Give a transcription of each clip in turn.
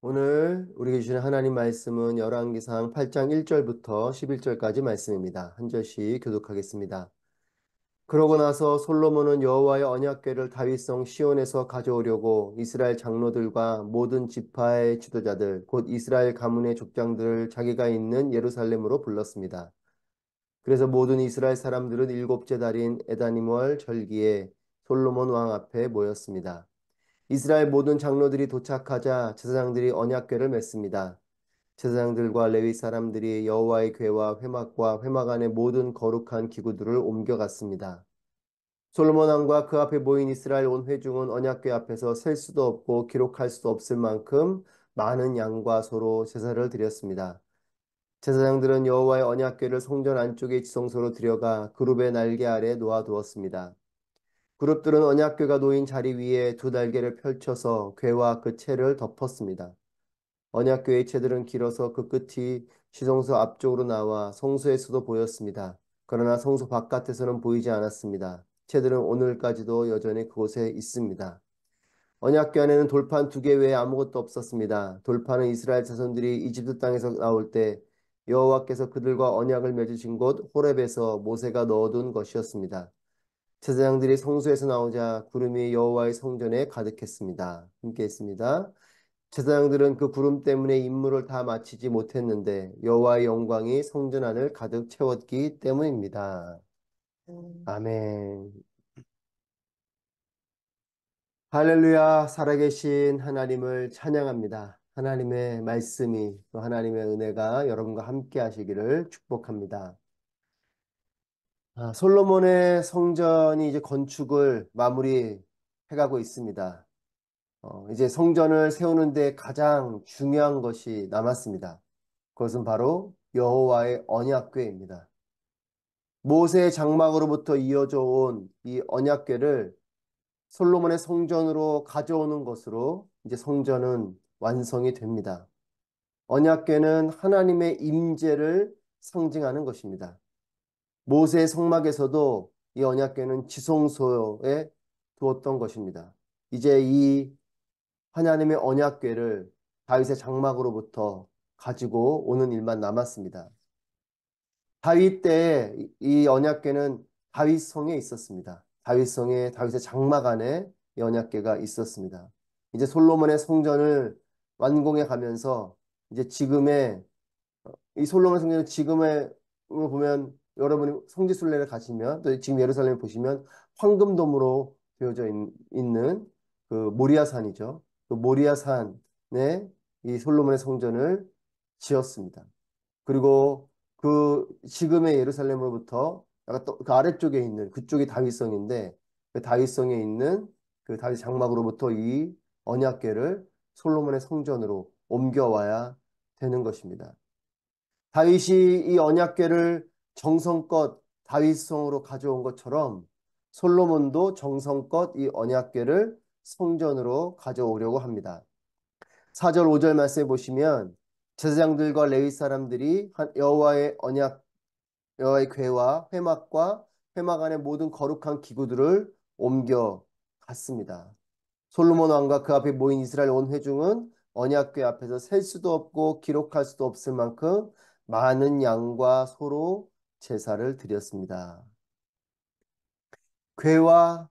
오늘 우리에게 주시는 하나님 말씀은 열왕기상 8장 1절부터 11절까지 말씀입니다. 한 절씩 교독하겠습니다. 그러고 나서 솔로몬은 여호와의 언약궤를 다윗성 시온에서 가져오려고 이스라엘 장로들과 모든 지파의 지도자들 곧 이스라엘 가문의 족장들을 자기가 있는 예루살렘으로 불렀습니다. 그래서 모든 이스라엘 사람들은 일곱째 달인 에다님월 절기에 솔로몬 왕 앞에 모였습니다. 이스라엘 모든 장로들이 도착하자 제사장들이 언약궤를 맸습니다. 제사장들과 레위 사람들이 여호와의 궤와 회막과 회막 안의 모든 거룩한 기구들을 옮겨갔습니다. 솔로몬 왕과 그 앞에 모인 이스라엘 온 회중은 언약궤 앞에서 셀 수도 없고 기록할 수도 없을 만큼 많은 양과 소로 제사를 드렸습니다. 제사장들은 여호와의 언약궤를 성전 안쪽의 지성소로 들여가 그룹의 날개 아래 놓아두었습니다. 그룹들은 언약궤가 놓인 자리 위에 두 날개를 펼쳐서 궤와 그 채를 덮었습니다. 언약궤의 채들은 길어서 그 끝이 시성소 앞쪽으로 나와 성소에서도 보였습니다. 그러나 성소 바깥에서는 보이지 않았습니다. 채들은 오늘까지도 여전히 그곳에 있습니다. 언약궤 안에는 돌판 두 개 외에 아무것도 없었습니다. 돌판은 이스라엘 자손들이 이집트 땅에서 나올 때 여호와께서 그들과 언약을 맺으신 곳 호렙에서 모세가 넣어둔 것이었습니다. 제사장들이 성소에서 나오자 구름이 여호와의 성전에 가득했습니다. 함께 했습니다. 제사장들은 그 구름 때문에 임무를 다 마치지 못했는데 여호와의 영광이 성전 안을 가득 채웠기 때문입니다. 아멘. 할렐루야. 살아계신 하나님을 찬양합니다. 하나님의 말씀이 또 하나님의 은혜가 여러분과 함께 하시기를 축복합니다. 솔로몬의 성전이 이제 건축을 마무리해가고 있습니다. 이제 성전을 세우는데 가장 중요한 것이 남았습니다. 그것은 바로 여호와의 언약궤입니다. 모세의 장막으로부터 이어져 온 이 언약궤를 솔로몬의 성전으로 가져오는 것으로 이제 성전은 완성이 됩니다. 언약궤는 하나님의 임재를 상징하는 것입니다. 모세의 성막에서도 이 언약궤는 지성소에 두었던 것입니다. 이제 이 하나님의 언약궤를 다윗의 장막으로부터 가지고 오는 일만 남았습니다. 다윗 때에 이 언약궤는 다윗성에 있었습니다. 다윗성에 다윗의 장막 안에 이 언약궤가 있었습니다. 이제 솔로몬의 성전을 완공해 가면서 이제 지금의 이 솔로몬 성전은 지금의 보면 여러분이 성지순례를 가시면 또 지금 예루살렘을 보시면 황금돔으로 되어져 있는 그 모리아산이죠. 그 모리아산에 이 솔로몬의 성전을 지었습니다. 그리고 그 지금의 예루살렘으로부터 약간 또 그 아래쪽에 있는 그쪽이 다윗성인데 그 다윗성에 있는 그 다윗 장막으로부터 이 언약궤를 솔로몬의 성전으로 옮겨와야 되는 것입니다. 다윗이 이 언약궤를 정성껏 다윗성으로 가져온 것처럼 솔로몬도 정성껏 이 언약궤를 성전으로 가져오려고 합니다. 4절 5절 말씀해 보시면 제사장들과 레위 사람들이 여호와의 언약 여호와의 궤와 회막과 회막 안의 모든 거룩한 기구들을 옮겨 갔습니다. 솔로몬 왕과 그 앞에 모인 이스라엘 온 회중은 언약궤 앞에서 셀 수도 없고 기록할 수도 없을 만큼 많은 양과 소로 제사를 드렸습니다. 궤와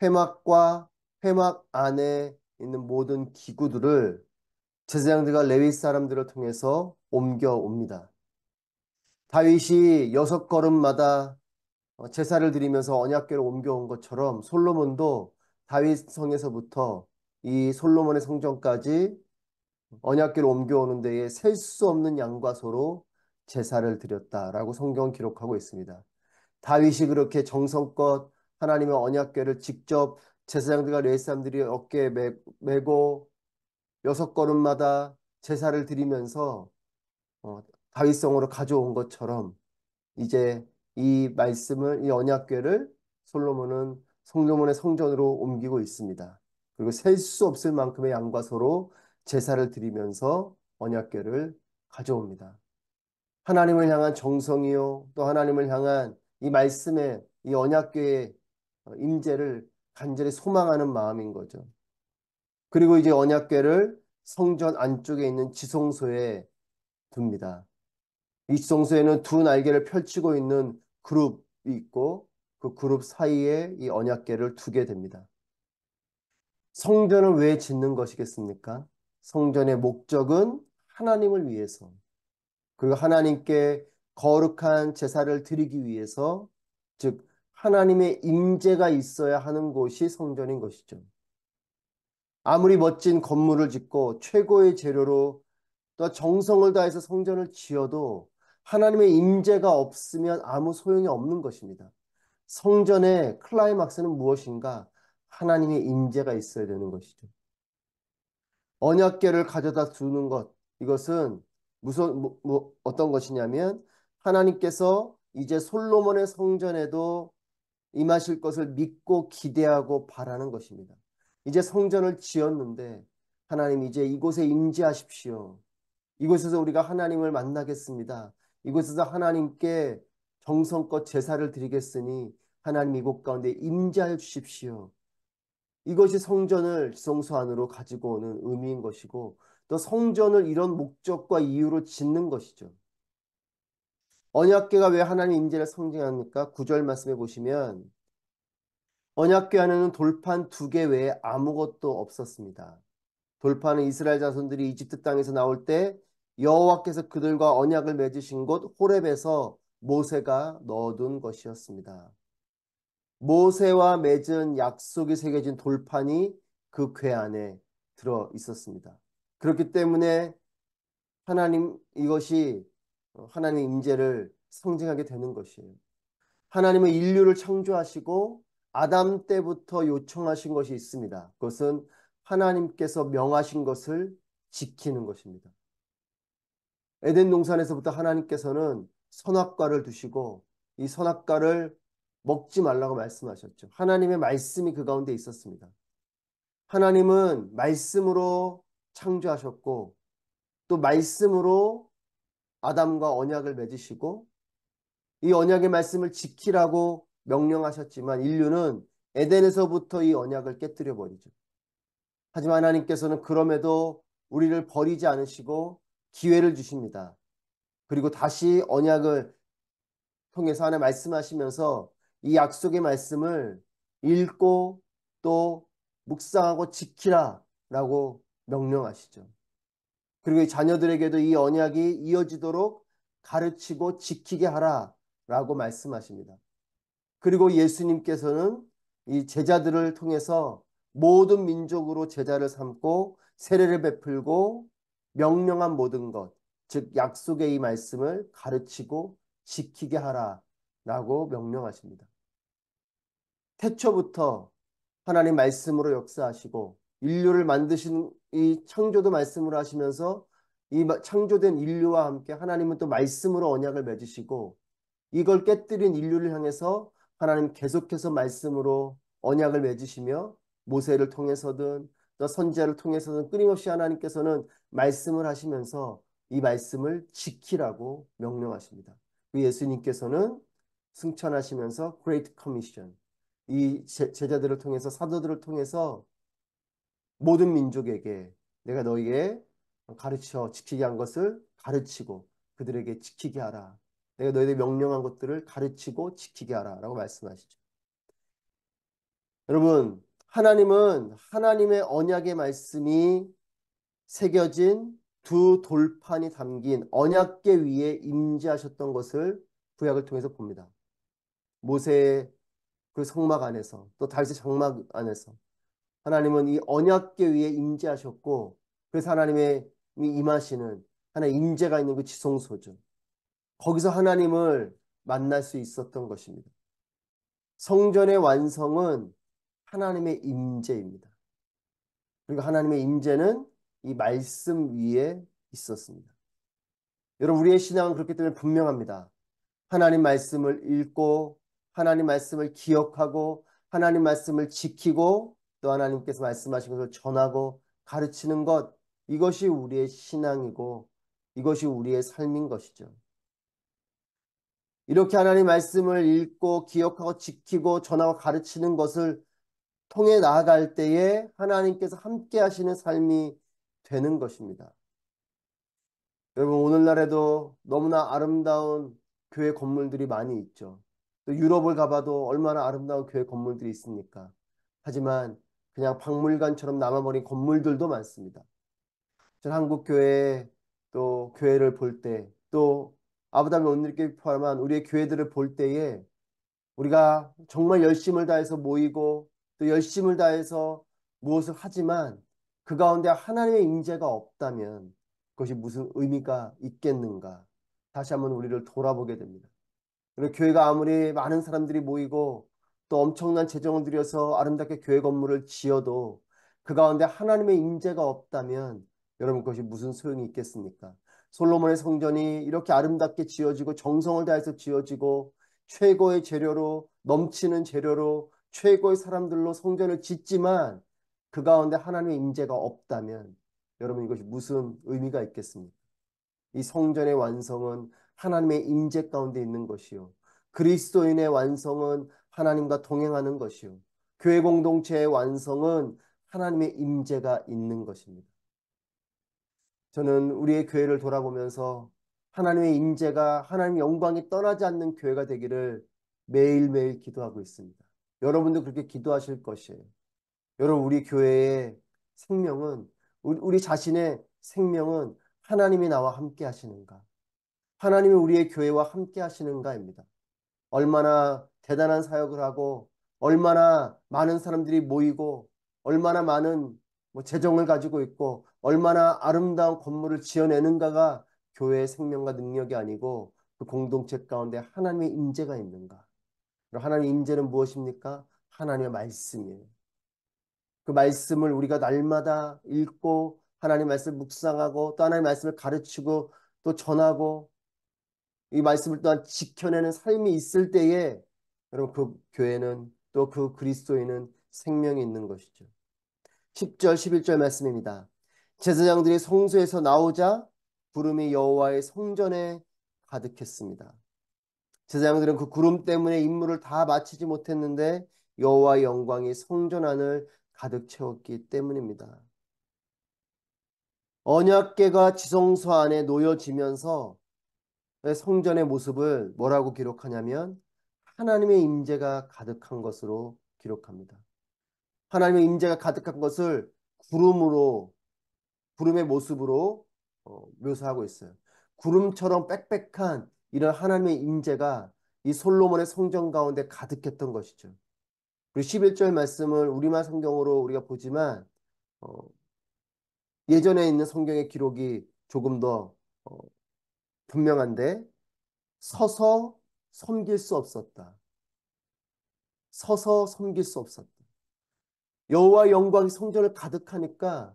회막과 회막 안에 있는 모든 기구들을 제사장들과 레위 사람들을 통해서 옮겨옵니다. 다윗이 6걸음마다 제사를 드리면서 언약궤를 옮겨온 것처럼 솔로몬도 다윗 성에서부터 이 솔로몬의 성전까지 언약궤를 옮겨오는 데에 셀 수 없는 양과 소로 제사를 드렸다라고 성경은 기록하고 있습니다. 다윗이 그렇게 정성껏 하나님의 언약궤를 직접 제사장들과 레위 사람들이 어깨에 메고 6걸음마다 제사를 드리면서 어, 다윗성으로 가져온 것처럼 이제 이 말씀을 이 언약궤를 솔로몬은 솔로몬의 성전으로 옮기고 있습니다. 그리고 셀 수 없을 만큼의 양과 소로 제사를 드리면서 언약궤를 가져옵니다. 하나님을 향한 정성이요 또 하나님을 향한 이 말씀의 이 언약궤의 임재를 간절히 소망하는 마음인 거죠. 그리고 이제 언약궤를 성전 안쪽에 있는 지성소에 둡니다. 이 지성소에는 두 날개를 펼치고 있는 그룹이 있고 그 그룹 사이에 이 언약궤를 두게 됩니다. 성전을 왜 짓는 것이겠습니까? 성전의 목적은 하나님을 위해서, 그리고 하나님께 거룩한 제사를 드리기 위해서, 즉 하나님의 임재가 있어야 하는 곳이 성전인 것이죠. 아무리 멋진 건물을 짓고 최고의 재료로 또 정성을 다해서 성전을 지어도 하나님의 임재가 없으면 아무 소용이 없는 것입니다. 성전의 클라이막스는 무엇인가? 하나님의 임재가 있어야 되는 것이죠. 언약궤를 가져다 두는 것, 이것은 무슨 어떤 것이냐면 하나님께서 이제 솔로몬의 성전에도 임하실 것을 믿고 기대하고 바라는 것입니다. 이제 성전을 지었는데 하나님 이제 이곳에 임재하십시오. 이곳에서 우리가 하나님을 만나겠습니다. 이곳에서 하나님께 정성껏 제사를 드리겠으니 하나님 이곳 가운데 임재하여 주십시오. 이것이 성전을 지성소 안으로 가지고 오는 의미인 것이고, 또 성전을 이런 목적과 이유로 짓는 것이죠. 언약궤가 왜 하나님의 임재를 상징합니까? 9절 말씀해 보시면 언약궤 안에는 돌판 2개 외에 아무것도 없었습니다. 돌판은 이스라엘 자손들이 이집트 땅에서 나올 때 여호와께서 그들과 언약을 맺으신 곳 호렙에서 모세가 넣어둔 것이었습니다. 모세와 맺은 약속이 새겨진 돌판이 그 궤 안에 들어 있었습니다. 그렇기 때문에 이것이 하나님의 임재를 상징하게 되는 것이에요. 하나님은 인류를 창조하시고 아담 때부터 요청하신 것이 있습니다. 그것은 하나님께서 명하신 것을 지키는 것입니다. 에덴 동산에서부터 하나님께서는 선악과를 두시고 이 선악과를 먹지 말라고 말씀하셨죠. 하나님의 말씀이 그 가운데 있었습니다. 하나님은 말씀으로 창조하셨고 또 말씀으로 아담과 언약을 맺으시고 이 언약의 말씀을 지키라고 명령하셨지만 인류는 에덴에서부터 이 언약을 깨뜨려 버리죠. 하지만 하나님께서는 그럼에도 우리를 버리지 않으시고 기회를 주십니다. 그리고 다시 언약을 통해서 하나 말씀하시면서 이 약속의 말씀을 읽고 또 묵상하고 지키라 라고 명령하시죠. 그리고 이 자녀들에게도 이 언약이 이어지도록 가르치고 지키게 하라 라고 말씀하십니다. 그리고 예수님께서는 이 제자들을 통해서 모든 민족으로 제자를 삼고 세례를 베풀고 명령한 모든 것, 즉 약속의 이 말씀을 가르치고 지키게 하라라고 명령하십니다. 태초부터 하나님 말씀으로 역사하시고 인류를 만드신 이 창조도 말씀으로 하시면서 이 창조된 인류와 함께 하나님은 또 말씀으로 언약을 맺으시고 이걸 깨뜨린 인류를 향해서 하나님 계속해서 말씀으로 언약을 맺으시며 모세를 통해서든 또 선지자를 통해서든 끊임없이 하나님께서는 말씀을 하시면서 이 말씀을 지키라고 명령하십니다. 그 예수님께서는 승천하시면서 Great Commission, 이 제자들을 통해서 사도들을 통해서 모든 민족에게 내가 너희에 가르쳐 지키게 한 것을 가르치고 그들에게 지키게 하라. 내가 너희에게 명령한 것들을 가르치고 지키게 하라 라고 말씀하시죠. 여러분, 하나님은 하나님의 언약의 말씀이 새겨진 두 돌판이 담긴 언약궤 위에 임재하셨던 것을 구약을 통해서 봅니다. 모세의 그 성막 안에서 또 다윗의 장막 안에서 하나님은 이 언약궤 위에 임재하셨고 그래서 하나님의 임하시는 하나님의 임재가 있는 그 지성소죠. 거기서 하나님을 만날 수 있었던 것입니다. 성전의 완성은 하나님의 임재입니다. 그리고 하나님의 임재는 이 말씀 위에 있었습니다. 여러분 우리의 신앙은 그렇기 때문에 분명합니다. 하나님 말씀을 읽고 하나님 말씀을 기억하고 하나님 말씀을 지키고 또 하나님께서 말씀하신 것을 전하고 가르치는 것, 이것이 우리의 신앙이고 이것이 우리의 삶인 것이죠. 이렇게 하나님 말씀을 읽고 기억하고 지키고 전하고 가르치는 것을 통해 나아갈 때에 하나님께서 함께 하시는 삶이 되는 것입니다. 여러분, 오늘날에도 너무나 아름다운 교회 건물들이 많이 있죠. 또 유럽을 가봐도 얼마나 아름다운 교회 건물들이 있습니까? 하지만 그냥 박물관처럼 남아버린 건물들도 많습니다. 전 한국 교회 또 교회를 볼 때, 또 아부다비 온누리교회 포함한 우리의 교회들을 볼 때에 우리가 정말 열심을 다해서 모이고 또 열심을 다해서 무엇을 하지만 그 가운데 하나님의 임재가 없다면 그것이 무슨 의미가 있겠는가? 다시 한번 우리를 돌아보게 됩니다. 그리고 교회가 아무리 많은 사람들이 모이고 또 엄청난 재정을 들여서 아름답게 교회 건물을 지어도 그 가운데 하나님의 임재가 없다면 여러분 그것이 무슨 소용이 있겠습니까? 솔로몬의 성전이 이렇게 아름답게 지어지고 정성을 다해서 지어지고 최고의 재료로 넘치는 재료로 최고의 사람들로 성전을 짓지만 그 가운데 하나님의 임재가 없다면 여러분 이것이 무슨 의미가 있겠습니까? 이 성전의 완성은 하나님의 임재 가운데 있는 것이요. 그리스도인의 완성은 하나님과 동행하는 것이요. 교회 공동체의 완성은 하나님의 임재가 있는 것입니다. 저는 우리의 교회를 돌아보면서 하나님의 임재가 하나님의 영광이 떠나지 않는 교회가 되기를 매일매일 기도하고 있습니다. 여러분도 그렇게 기도하실 것이에요. 여러분 우리 교회의 생명은 우리 자신의 생명은 하나님이 나와 함께 하시는가? 하나님이 우리의 교회와 함께 하시는가입니다. 얼마나 대단한 사역을 하고 얼마나 많은 사람들이 모이고 얼마나 많은 재정을 가지고 있고 얼마나 아름다운 건물을 지어내는가가 교회의 생명과 능력이 아니고 그 공동체 가운데 하나님의 임재가 있는가. 하나님의 임재는 무엇입니까? 하나님의 말씀이에요. 그 말씀을 우리가 날마다 읽고 하나님의 말씀을 묵상하고 또 하나님의 말씀을 가르치고 또 전하고 이 말씀을 또한 지켜내는 삶이 있을 때에 여러분 그 교회는 또 그 그리스도인은 생명이 있는 것이죠. 10절 11절 말씀입니다. 제사장들이 성소에서 나오자 구름이 여호와의 성전에 가득했습니다. 제사장들은 그 구름 때문에 임무를 다 마치지 못했는데 여호와의 영광이 성전 안을 가득 채웠기 때문입니다. 언약궤가 지성소 안에 놓여지면서 성전의 모습을 뭐라고 기록하냐면 하나님의 임재가 가득한 것으로 기록합니다. 하나님의 임재가 가득한 것을 구름의 모습으로 묘사하고 있어요. 구름처럼 빽빽한 이런 하나님의 임재가 이 솔로몬의 성전 가운데 가득했던 것이죠. 그리고 11절 말씀을 우리말 성경으로 우리가 보지만 어, 예전에 있는 성경의 기록이 조금 더 분명한데 서서 섬길 수 없었다. 서서 섬길 수 없었다. 여호와의 영광이 성전을 가득하니까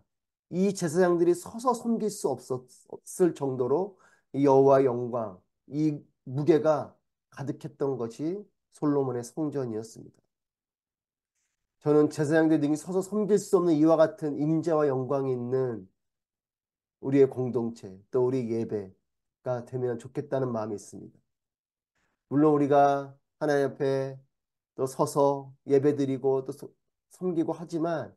이 제사장들이 서서 섬길 수 없었을 정도로 이 여호와의 영광, 이 무게가 가득했던 것이 솔로몬의 성전이었습니다. 저는 제사장들이 능히 서서 섬길 수 없는 이와 같은 임재와 영광이 있는 우리의 공동체, 또 우리 예배가 되면 좋겠다는 마음이 있습니다. 물론 우리가 하나님 앞에 또 서서 예배드리고 또 섬기고 하지만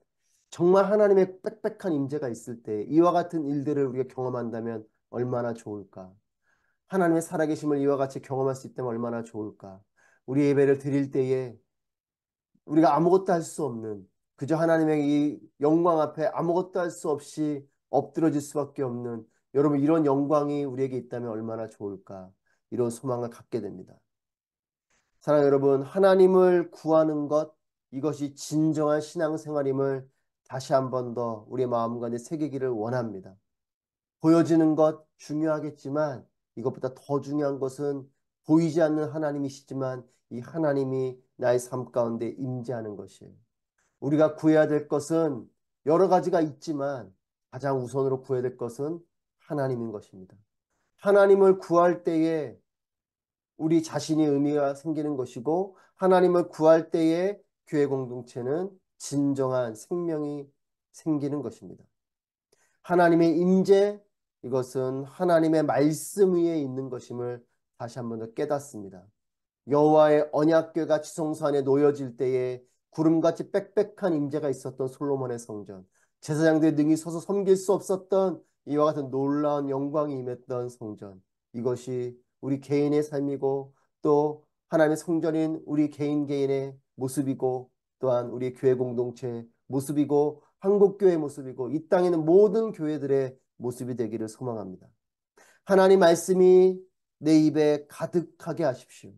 정말 하나님의 빽빽한 임재가 있을 때 이와 같은 일들을 우리가 경험한다면 얼마나 좋을까? 하나님의 살아계심을 이와 같이 경험할 수 있다면 얼마나 좋을까? 우리 예배를 드릴 때에 우리가 아무것도 할 수 없는 그저 하나님의 이 영광 앞에 아무것도 할 수 없이 엎드러질 수밖에 없는 여러분 이런 영광이 우리에게 있다면 얼마나 좋을까? 이런 소망을 갖게 됩니다. 사랑하는 여러분, 하나님을 구하는 것, 이것이 진정한 신앙생활임을 다시 한 번 더 우리의 마음 가운데 새기기를 원합니다. 보여지는 것 중요하겠지만 이것보다 더 중요한 것은 보이지 않는 하나님이시지만 이 하나님이 나의 삶 가운데 임재하는 것이에요. 우리가 구해야 될 것은 여러 가지가 있지만 가장 우선으로 구해야 될 것은 하나님인 것입니다. 하나님을 구할 때에 우리 자신이 의미가 생기는 것이고 하나님을 구할 때에 교회 공동체는 진정한 생명이 생기는 것입니다. 하나님의 임재 이것은 하나님의 말씀 위에 있는 것임을 다시 한 번 더 깨닫습니다. 여호와의 언약궤가 지성소 안에 놓여질 때에 구름같이 빽빽한 임재가 있었던 솔로몬의 성전. 제사장들의 능히 서서 섬길 수 없었던 이와 같은 놀라운 영광이 임했던 성전. 이것이 우리 개인의 삶이고 또 하나님의 성전인 우리 개인 개인의 모습이고 또한 우리 교회 공동체의 모습이고 한국교회의 모습이고 이 땅에 있는 모든 교회들의 모습이 되기를 소망합니다. 하나님 말씀이 내 입에 가득하게 하십시오.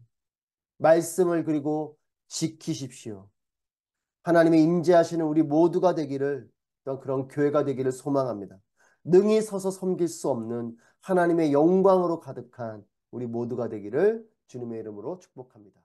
말씀을 그리고 지키십시오. 하나님의 임재하시는 우리 모두가 되기를 또한 그런 교회가 되기를 소망합니다. 능히 서서 섬길 수 없는 하나님의 영광으로 가득한 우리 모두가 되기를 주님의 이름으로 축복합니다.